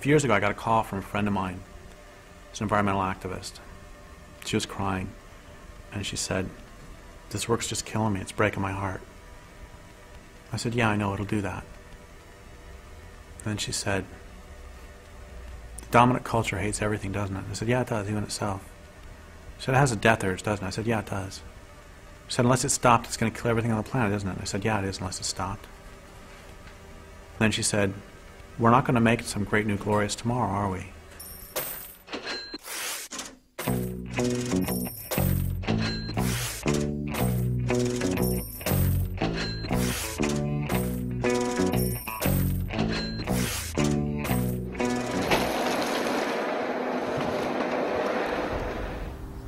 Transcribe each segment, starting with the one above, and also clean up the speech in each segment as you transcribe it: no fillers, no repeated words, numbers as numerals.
few years ago I got a call from a friend of mine. She's an environmental activist. She was crying, and she said, "This work's just killing me. It's breaking my heart." I said, "Yeah, I know, it'll do that." Then she said, "The dominant culture hates everything, doesn't it?" I said, "Yeah, it does, even itself." She said, "It has a death urge, doesn't it?" I said, "Yeah, it does." She said, "Unless it's stopped, it's going to kill everything on the planet, isn't it?" I said, "Yeah, it is, unless it's stopped." Then she said, "We're not going to make it some great new glorious tomorrow, are we?"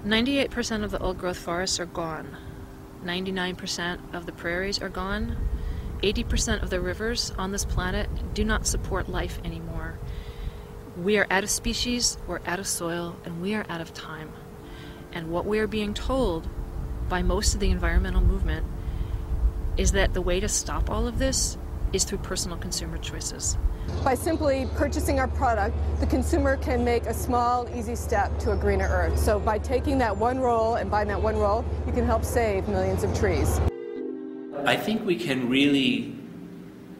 98% of the old-growth forests are gone. 99% of the prairies are gone. 80% of the rivers on this planet do not support life anymore. We are out of species, we're out of soil, and we are out of time. And what we are being told by most of the environmental movement is that the way to stop all of this is through personal consumer choices. By simply purchasing our product, the consumer can make a small, easy step to a greener earth. So by taking that one roll and buying that one roll, you can help save millions of trees. I think we can really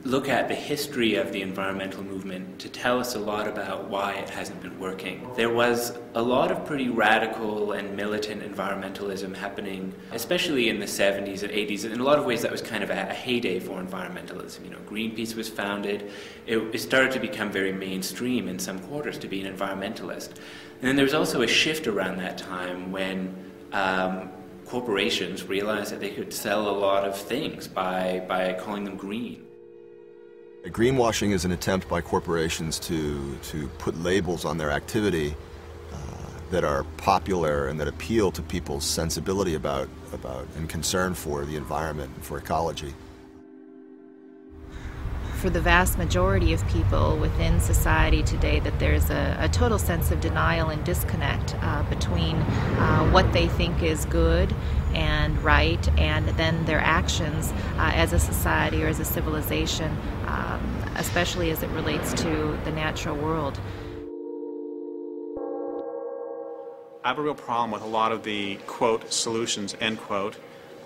look at the history of the environmental movement to tell us a lot about why it hasn't been working. There was a lot of pretty radical and militant environmentalism happening, especially in the 70s and 80s. In a lot of ways that was kind of a heyday for environmentalism. You know, Greenpeace was founded. It started to become very mainstream in some quarters to be an environmentalist. And then there was also a shift around that time when corporations realized that they could sell a lot of things by calling them green. Greenwashing is an attempt by corporations to put labels on their activity that are popular and that appeal to people's sensibility about and concern for the environment and for ecology. For the vast majority of people within society today, that there's a total sense of denial and disconnect between what they think is good and right and then their actions as a society or as a civilization, especially as it relates to the natural world. I have a real problem with a lot of the, quote, solutions, end quote,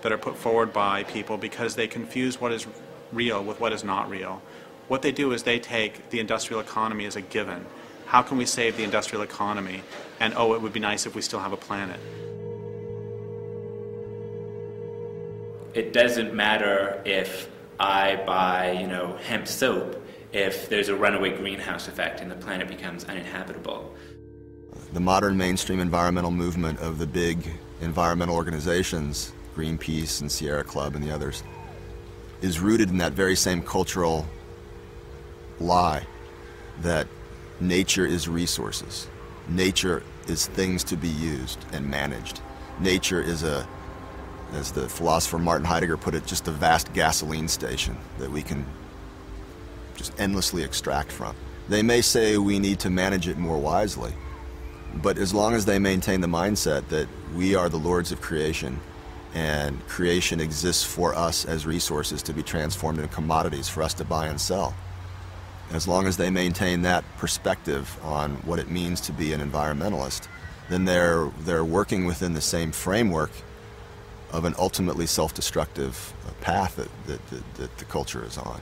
that are put forward by people because they confuse what is real with what is not real. What they do is they take the industrial economy as a given. How can we save the industrial economy? And oh, it would be nice if we still have a planet. It doesn't matter if I buy, hemp soap if there's a runaway greenhouse effect and the planet becomes uninhabitable. The modern mainstream environmental movement of the big environmental organizations, Greenpeace and Sierra Club and the others, is rooted in that very same cultural lie that nature is resources. Nature is things to be used and managed. Nature is as the philosopher Martin Heidegger put it, just a vast gasoline station that we can just endlessly extract from. They may say we need to manage it more wisely, but as long as they maintain the mindset that we are the lords of creation and creation exists for us as resources to be transformed into commodities for us to buy and sell, as long as they maintain that perspective on what it means to be an environmentalist, then they're working within the same framework of an ultimately self-destructive path that the culture is on.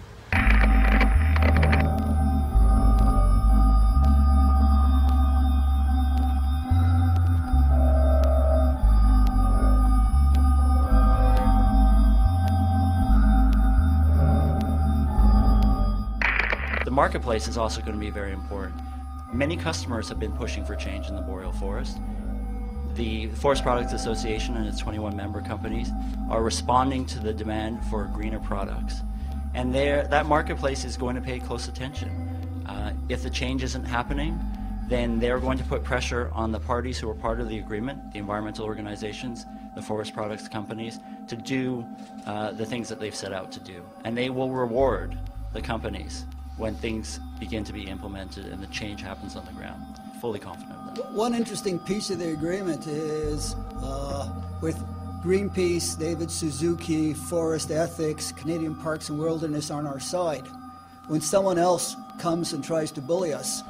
The marketplace is also going to be very important. Many customers have been pushing for change in the boreal forest. The Forest Products Association and its 21 member companies are responding to the demand for greener products. And that marketplace is going to pay close attention. If the change isn't happening, then they're going to put pressure on the parties who are part of the agreement, the environmental organizations, the forest products companies, to do the things that they've set out to do. And they will reward the companies when things begin to be implemented and the change happens on the ground. Fully confident of that. One interesting piece of the agreement is with Greenpeace, David Suzuki, Forest Ethics, Canadian Parks and Wilderness on our side. When someone else comes and tries to bully us,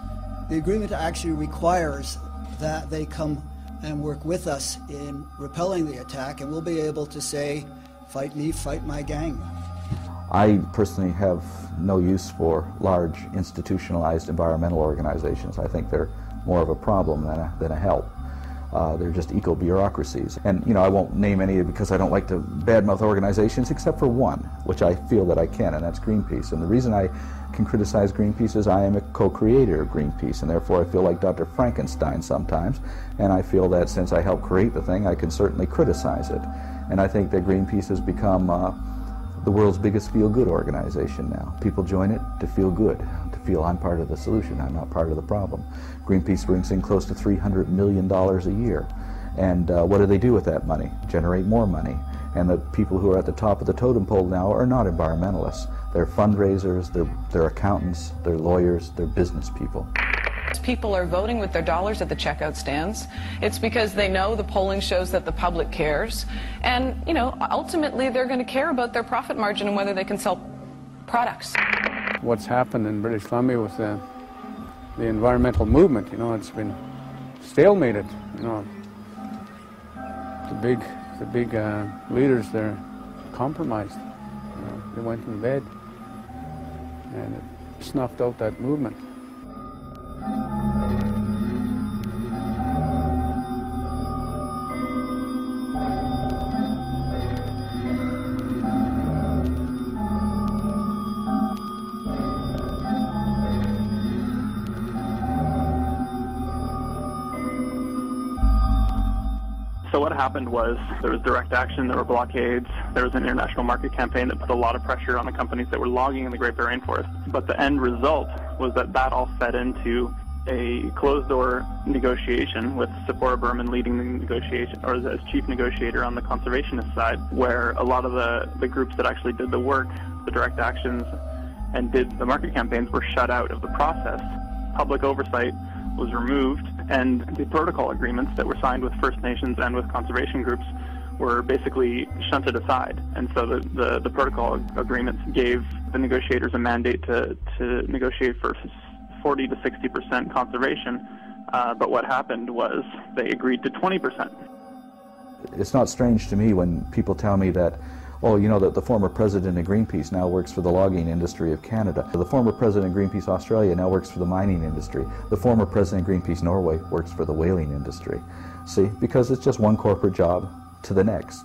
The agreement actually requires that they come and work with us in repelling the attack, and we'll be able to say, fight me, fight my gang. I personally have no use for large institutionalized environmental organizations. I think they're more of a problem than a help. They're just eco-bureaucracies. And, you know, I won't name any because I don't like to badmouth organizations except for one, which I feel that I can, and that's Greenpeace. And the reason I can criticize Greenpeace is I am a co-creator of Greenpeace, and therefore I feel like Dr. Frankenstein sometimes, and I feel that since I helped create the thing, I can certainly criticize it. And I think that Greenpeace has become the world's biggest feel-good organization now. People join it to feel good, to feel I'm part of the solution, I'm not part of the problem. Greenpeace brings in close to $300 million a year. And what do they do with that money? Generate more money. And the people who are at the top of the totem pole now are not environmentalists. They're fundraisers, they're accountants, they're lawyers, they're business people. People are voting with their dollars at the checkout stands. It's because they know the polling shows that the public cares. And, you know, ultimately they're going to care about their profit margin and whether they can sell products. What's happened in British Columbia with the environmental movement, you know, it's been stalemated, you know. The big leaders, they're compromised. You know, they went in bed and it snuffed out that movement. So what happened was there was direct action, there were blockades, there was an international market campaign that put a lot of pressure on the companies that were logging in the Great Barrier Rainforest. But the end result was that all fed into a closed-door negotiation with Sephora Berman leading the negotiation, or as chief negotiator on the conservationist side, where a lot of the groups that actually did the work, the direct actions, and did the market campaigns were shut out of the process. Public oversight was removed, and the protocol agreements that were signed with First Nations and with conservation groups were basically shunted aside. And so the protocol agreements gave the negotiators a mandate to negotiate for 40 to 60% conservation, but what happened was they agreed to 20%. It's not strange to me when people tell me that, oh, you know, that the former president of Greenpeace now works for the logging industry of Canada. The former president of Greenpeace Australia now works for the mining industry. The former president of Greenpeace Norway works for the whaling industry. See, because it's just one corporate job to the next.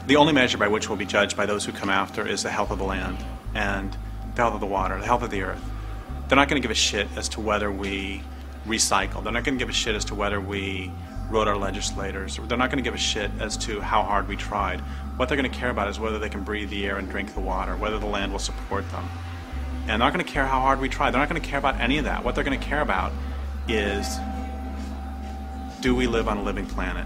The only measure by which we'll be judged by those who come after is the health of the land and the health of the water, the health of the earth. They're not going to give a shit as to whether we recycle. They're not going to give a shit as to whether we wrote our legislators. They're not going to give a shit as to how hard we tried. What they're going to care about is whether they can breathe the air and drink the water, whether the land will support them. And they're not going to care how hard we try. They're not going to care about any of that. What they're going to care about is, do we live on a living planet?